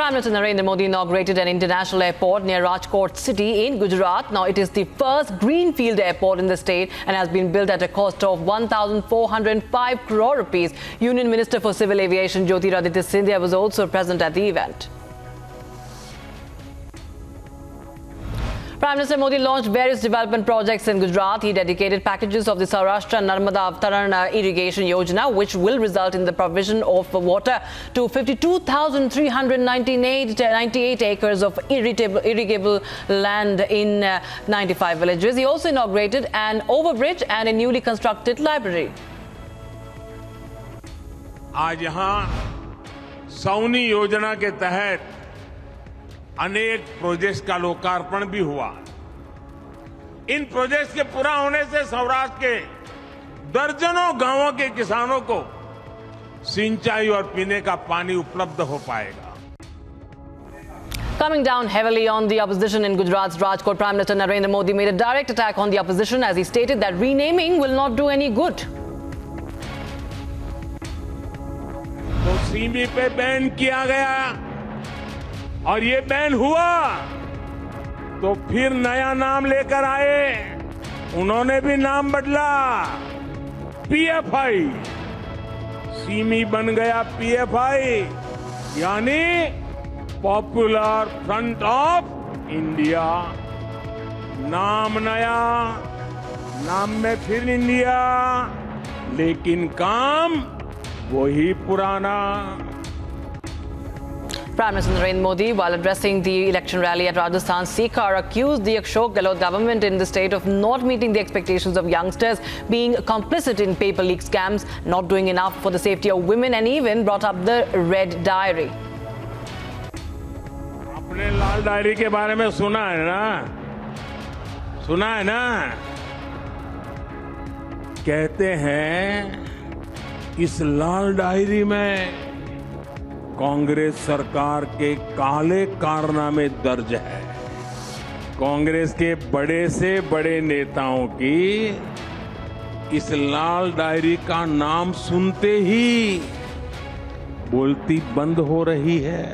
Prime Minister Narendra Modi inaugurated an international airport near Rajkot city in Gujarat. Now, it is the first Greenfield airport in the state and has been built at a cost of 1,405 crore rupees. Union Minister for Civil Aviation Jyotiraditya Scindia was also present at the event. Prime Minister Modi launched various development projects in Gujarat. He dedicated packages of the Saurashtra Narmada Avtaran irrigation yojana, which will result in the provision of water to 52,398 acres of irrigable land in 95 villages. He also inaugurated an overbridge and a newly constructed library. आज यहाँ सौनी योजना के तहत अनेक projects का लोकार्पण भी हुआ। इन प्रोजेक्ट्स के पूरा होने से सौराष्ट्र के दर्जनों गांवों के किसानों को सिंचाई और पीने का पानी उपलब्ध हो पाएगा। Coming down heavily on the opposition in Gujarat's Rajkot, Prime Minister Narendra Modi made a direct attack on the opposition as he stated that renaming will not do any good. तो सीमी पे ban किया गया और ये ban हुआ तो फिर नया नाम लेकर आए। उन्होंने भी नाम बदला, पीएफआई। सीमी बन गया पीएफआई, यानी पॉपुलर फ्रंट ऑफ इंडिया। नाम नया, नाम में फिर इंडिया, लेकिन काम वही पुराना। Prime Minister Narendra Modi, while addressing the election rally at Rajasthan's Sikar, accused the Ashok Gehlot government in the state of not meeting the expectations of youngsters, being complicit in paper leak scams, not doing enough for the safety of women, and even brought up the Red Diary. आपने लाल diary के बारे में सुना है ना? सुना है ना? कहते हैं इस लाल डायरी में कांग्रेस सरकार के काले कारनामे दर्ज है। कांग्रेस के बड़े से बड़े नेताओं की इस लाल डायरी का नाम सुनते ही बोलती बंद हो रही है।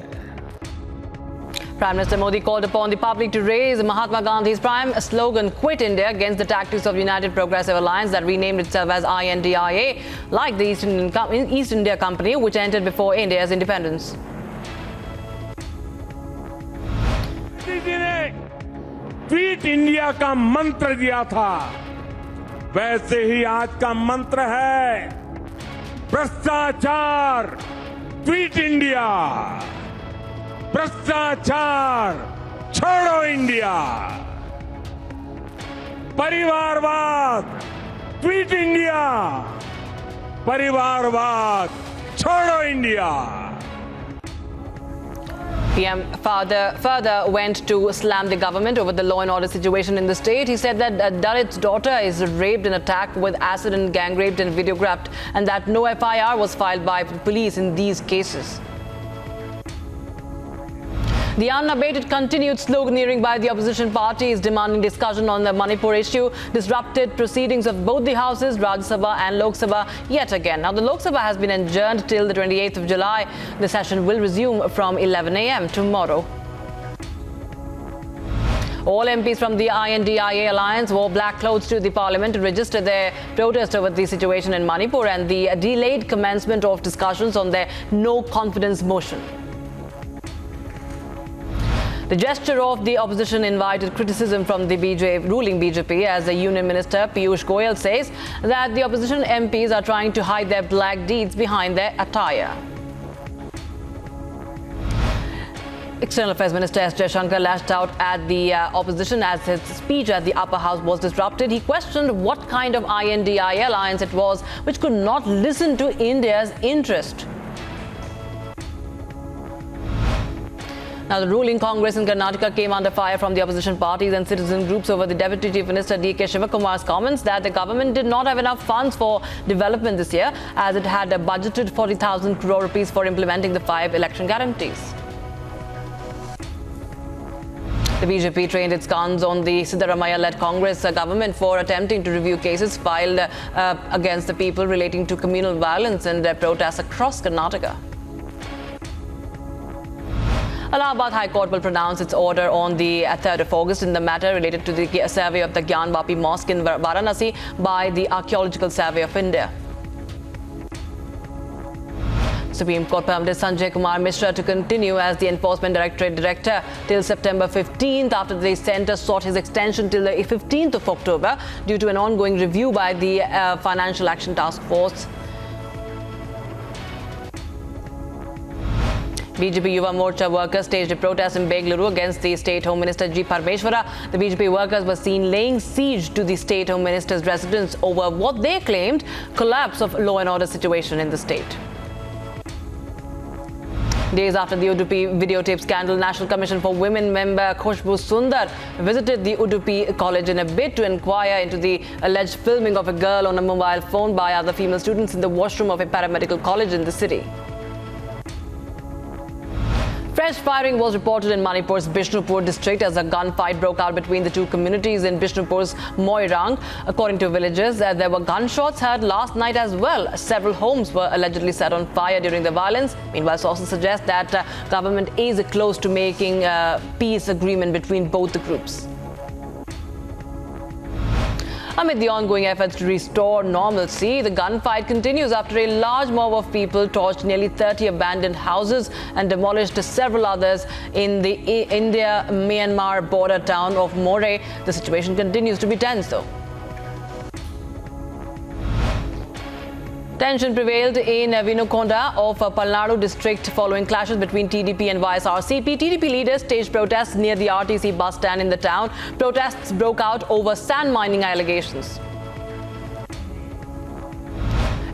Prime Minister Modi called upon the public to raise Mahatma Gandhi's prime slogan, Quit India, against the tactics of United Progressive Alliance that renamed itself as INDIA, like the East India Company, which entered before India's independence. जी ने quit India का मंत्र दिया था, वैसे ही आज का मंत्र है भ्रष्टाचार, क्विट इंडिया। भ्रष्टाचार छोड़ो इंडिया, परिवारवाद क्विट इंडिया, परिवारवाद छोड़ो India. PM further went to slam the government over the law and order situation in the state. He said that Dalit's daughter is raped and attacked with acid and gang raped and videographed, and that no FIR was filed by police in these cases. The unabated continued sloganeering by the opposition parties demanding discussion on the Manipur issue disrupted proceedings of both the houses, Rajya Sabha and Lok Sabha, yet again. Now, the Lok Sabha has been adjourned till the 28th of July. The session will resume from 11 a.m. tomorrow. All MPs from the INDIA alliance wore black clothes to the parliament to register their protest over the situation in Manipur and the delayed commencement of discussions on their no confidence motion. The gesture of the opposition invited criticism from the ruling BJP, as the Union Minister Piyush Goyal says that the opposition MPs are trying to hide their black deeds behind their attire. External Affairs Minister S. Jaishankar lashed out at the opposition as his speech at the upper house was disrupted. He questioned what kind of INDIA alliance it was which could not listen to India's interest. Now, the ruling Congress in Karnataka came under fire from the opposition parties and citizen groups over the Deputy Chief Minister D.K. Shivakumar's comments that the government did not have enough funds for development this year, as it had budgeted 40,000 crore rupees for implementing the 5 election guarantees. The BJP trained its guns on the Siddaramaiah-led Congress government for attempting to review cases filed against the people relating to communal violence and protests across Karnataka. Allahabad High Court will pronounce its order on the 3rd of August in the matter related to the survey of the Gyan Vapi Mosque in Varanasi by the Archaeological Survey of India. Supreme Court permitted Sanjay Kumar Mishra to continue as the Enforcement Directorate Director till September 15th after the centre sought his extension till the 15th of October due to an ongoing review by the Financial Action Task Force. BJP Yuva Morcha workers staged a protest in Bengaluru against the State Home Minister G. Parmeshwara. The BJP workers were seen laying siege to the State Home Minister's residence over what they claimed collapse of law and order situation in the state. Days after the Udupi videotape scandal, National Commission for Women member Khushbu Sundar visited the Udupi college in a bid to inquire into the alleged filming of a girl on a mobile phone by other female students in the washroom of a paramedical college in the city. Fresh firing was reported in Manipur's Bishnupur district as a gunfight broke out between the two communities in Bishnupur's Moirang. According to villagers, there were gunshots heard last night as well. Several homes were allegedly set on fire during the violence. Meanwhile, sources suggest that government is close to making a peace agreement between both the groups. Amid the ongoing efforts to restore normalcy, the gunfight continues after a large mob of people torched nearly 30 abandoned houses and demolished several others in the India-Myanmar border town of Moreh. The situation continues to be tense, though. Tension prevailed in Vinukonda of Palnadu district following clashes between TDP and YSRCP. TDP leaders staged protests near the RTC bus stand in the town. Protests broke out over sand mining allegations.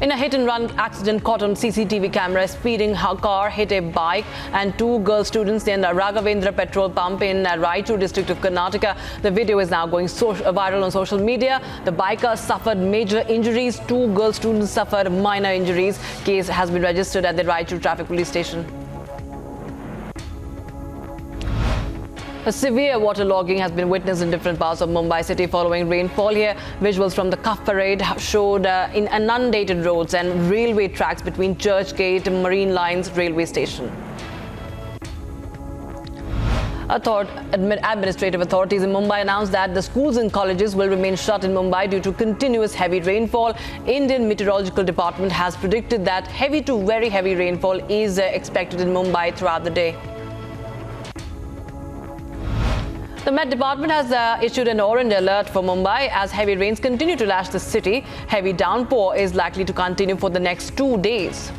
In a hit-and-run accident caught on CCTV camera, a speeding car hit a bike and two girl students in the Raghavendra petrol pump in Raichur district of Karnataka. The video is now going viral on social media. The biker suffered major injuries. Two girl students suffered minor injuries. Case has been registered at the Raichur traffic police station. A severe waterlogging has been witnessed in different parts of Mumbai city following rainfall here. Visuals from the Cuff Parade showed inundated roads and railway tracks between Churchgate, Marine Lines railway station. Administrative authorities in Mumbai announced that the schools and colleges will remain shut in Mumbai due to continuous heavy rainfall. Indian Meteorological Department has predicted that heavy to very heavy rainfall is expected in Mumbai throughout the day. The Met Department has issued an orange alert for Mumbai as heavy rains continue to lash the city. Heavy downpour is likely to continue for the next 2 days.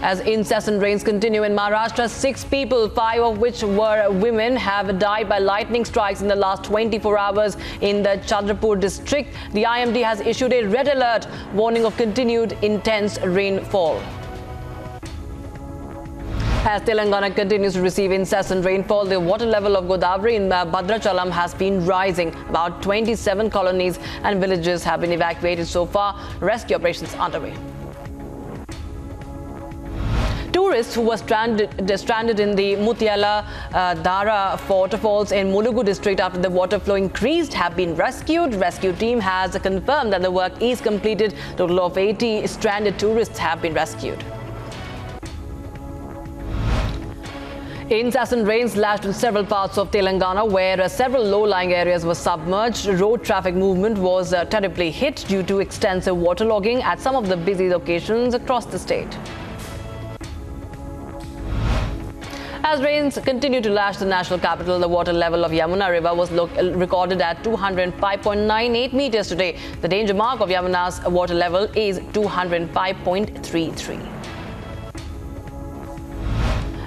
As incessant rains continue in Maharashtra, 6 people, 5 of which were women, have died by lightning strikes in the last 24 hours in the Chandrapur district. The IMD has issued a red alert warning of continued intense rainfall. As Telangana continues to receive incessant rainfall, the water level of Godavari in Bhadrachalam has been rising. About 27 colonies and villages have been evacuated so far. Rescue operations underway. Tourists who were stranded in the Mutiala Dara waterfalls in Mulugu district after the water flow increased have been rescued. Rescue team has confirmed that the work is completed. Total of 80 stranded tourists have been rescued. Incessant rains lashed in several parts of Telangana where several low-lying areas were submerged. Road traffic movement was terribly hit due to extensive waterlogging at some of the busy locations across the state. As rains continue to lash the national capital, the water level of Yamuna River was recorded at 205.98 meters today. The danger mark of Yamuna's water level is 205.33.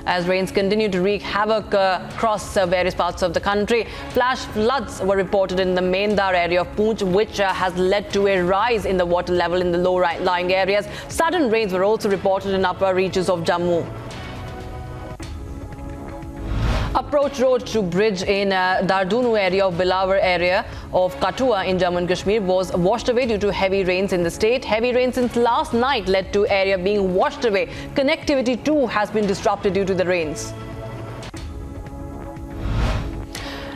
As rains continue to wreak havoc across various parts of the country, flash floods were reported in the Mendar area of Poonch, which has led to a rise in the water level in the low-lying areas. Sudden rains were also reported in upper reaches of Jammu. Approach road to bridge in Dardunu area of Bilawar area of Kathua in Jammu and Kashmir was washed away due to heavy rains in the state. Heavy rain since last night led to area being washed away. Connectivity too has been disrupted due to the rains.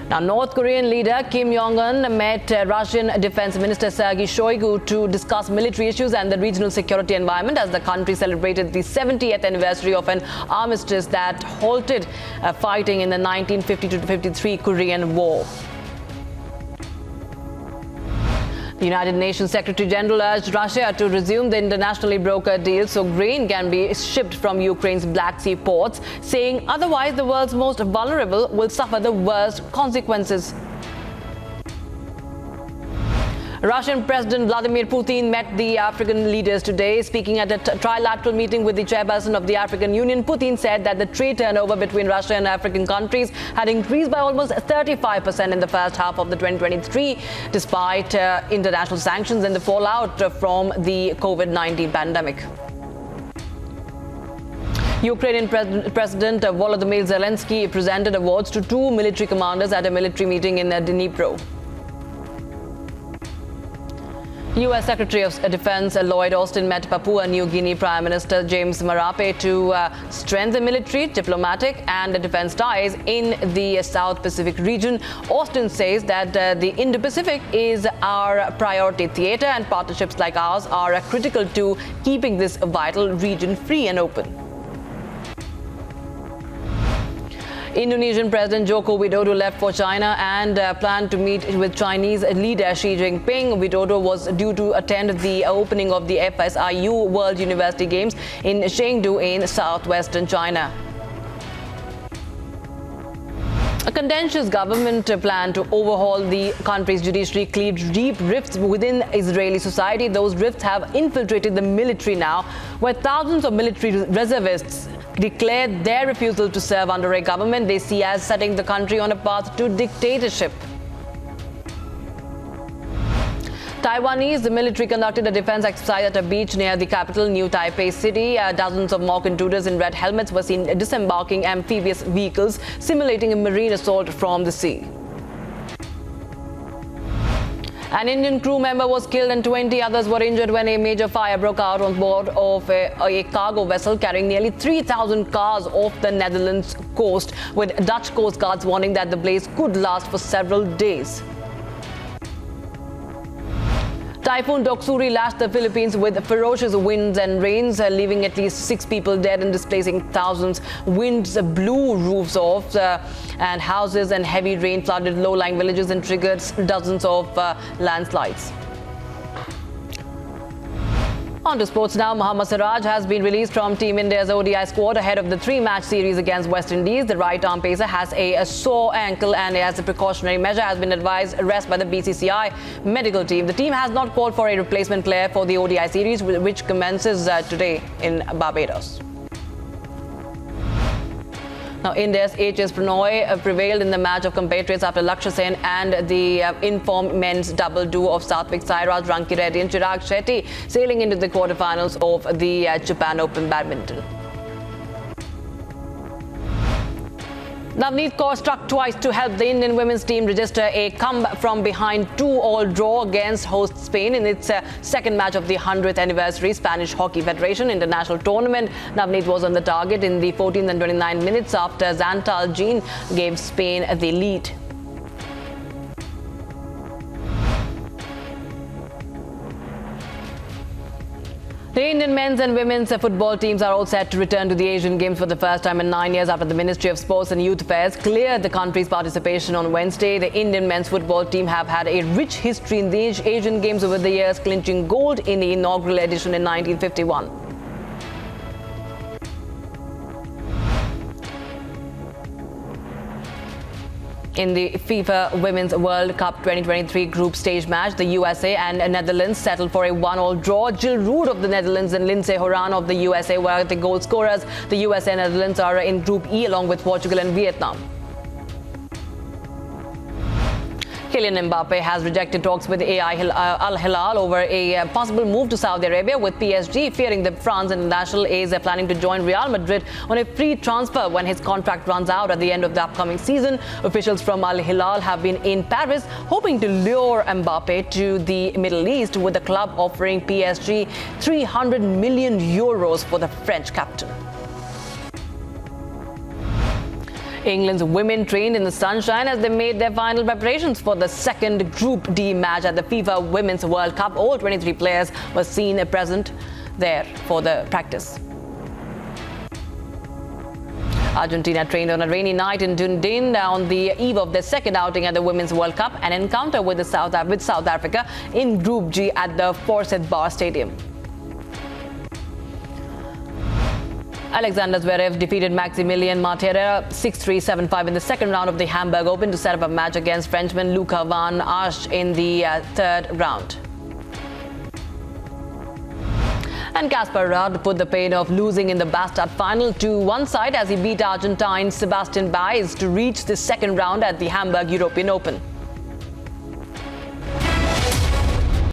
Now, North Korean leader Kim Jong-un met Russian Defense Minister Sergei Shoigu to discuss military issues and the regional security environment as the country celebrated the 70th anniversary of an armistice that halted fighting in the 1952-53 Korean War. The United Nations Secretary General urged Russia to resume the internationally brokered deal so grain can be shipped from Ukraine's Black Sea ports, saying otherwise the world's most vulnerable will suffer the worst consequences. Russian President Vladimir Putin met the African leaders today. Speaking at a trilateral meeting with the chairperson of the African Union, Putin said that the trade turnover between Russia and African countries had increased by almost 35% in the first half of the 2023, despite international sanctions and the fallout from the COVID-19 pandemic. Ukrainian President Volodymyr Zelensky presented awards to two military commanders at a military meeting in Dnipro. U.S. Secretary of Defense Lloyd Austin met Papua New Guinea Prime Minister James Marape to strengthen military, diplomatic and defense ties in the South Pacific region. Austin says that the Indo-Pacific is our priority theater and partnerships like ours are critical to keeping this vital region free and open. Indonesian President Joko Widodo left for China and planned to meet with Chinese leader Xi Jinping. Widodo was due to attend the opening of the FSIU World University Games in Chengdu in southwestern China. A contentious government plan to overhaul the country's judiciary cleaved deep rifts within Israeli society. Those rifts have infiltrated the military now, where thousands of military reservists declared their refusal to serve under a government they see as setting the country on a path to dictatorship. Taiwanese military conducted a defense exercise at a beach near the capital, New Taipei City. Dozens of mock intruders in red helmets were seen disembarking amphibious vehicles, simulating a marine assault from the sea. An Indian crew member was killed and 20 others were injured when a major fire broke out on board of a cargo vessel carrying nearly 3,000 cars off the Netherlands coast, with Dutch coast guards warning that the blaze could last for several days. Typhoon Doksuri lashed the Philippines with ferocious winds and rains, leaving at least 6 people dead and displacing thousands. Winds blew roofs off and houses, and heavy rain flooded low-lying villages and triggered dozens of landslides. On to sports now. Mohammad Siraj has been released from Team India's ODI squad ahead of the 3-match series against West Indies. The right-arm pacer has a sore ankle and as a precautionary measure has been advised rest by the BCCI medical team. The team has not called for a replacement player for the ODI series, which commences today in Barbados. Now, India's HS Pranoy prevailed in the match of compatriots after Lakshya Sen and the informed men's double duo of Satvik Sairaj, Ranki Reddy and Chirag Shetty sailing into the quarterfinals of the Japan Open Badminton. Navneet Kaur struck twice to help the Indian women's team register a come-from-behind 2-all draw against host Spain in its second match of the 100th anniversary Spanish Hockey Federation International Tournament. Navneet was on the target in the 14th and 29 minutes after Zantal Jean gave Spain the lead. The Indian men's and women's football teams are all set to return to the Asian Games for the first time in 9 years after the Ministry of Sports and Youth Affairs cleared the country's participation on Wednesday. The Indian men's football team have had a rich history in the Asian Games over the years, clinching gold in the inaugural edition in 1951. In the FIFA Women's World Cup 2023 group stage match, the USA and Netherlands settled for a 1-all draw. Jill Rood of the Netherlands and Lindsay Horan of the USA were the goal scorers. The USA and Netherlands are in Group E along with Portugal and Vietnam. Kylian Mbappe has rejected talks with Al Hilal over a possible move to Saudi Arabia, with PSG fearing that France international is planning to join Real Madrid on a free transfer when his contract runs out at the end of the upcoming season. Officials from Al Hilal have been in Paris hoping to lure Mbappe to the Middle East, with the club offering PSG 300 million euros for the French captain. England's women trained in the sunshine as they made their final preparations for the second Group D match at the FIFA Women's World Cup. All 23 players were seen present there for the practice. Argentina trained on a rainy night in Dunedin on the eve of their second outing at the Women's World Cup, an encounter with South Africa in Group G at the Forsyth Barr Stadium. Alexander Zverev defeated Maximilian Martiera 6-3, 7-5 in the second round of the Hamburg Open to set up a match against Frenchman Luca van Arsch in the third round. And Casper Ruud put the pain of losing in the Bastard final to one side as he beat Argentine Sebastian Baez to reach the second round at the Hamburg European Open.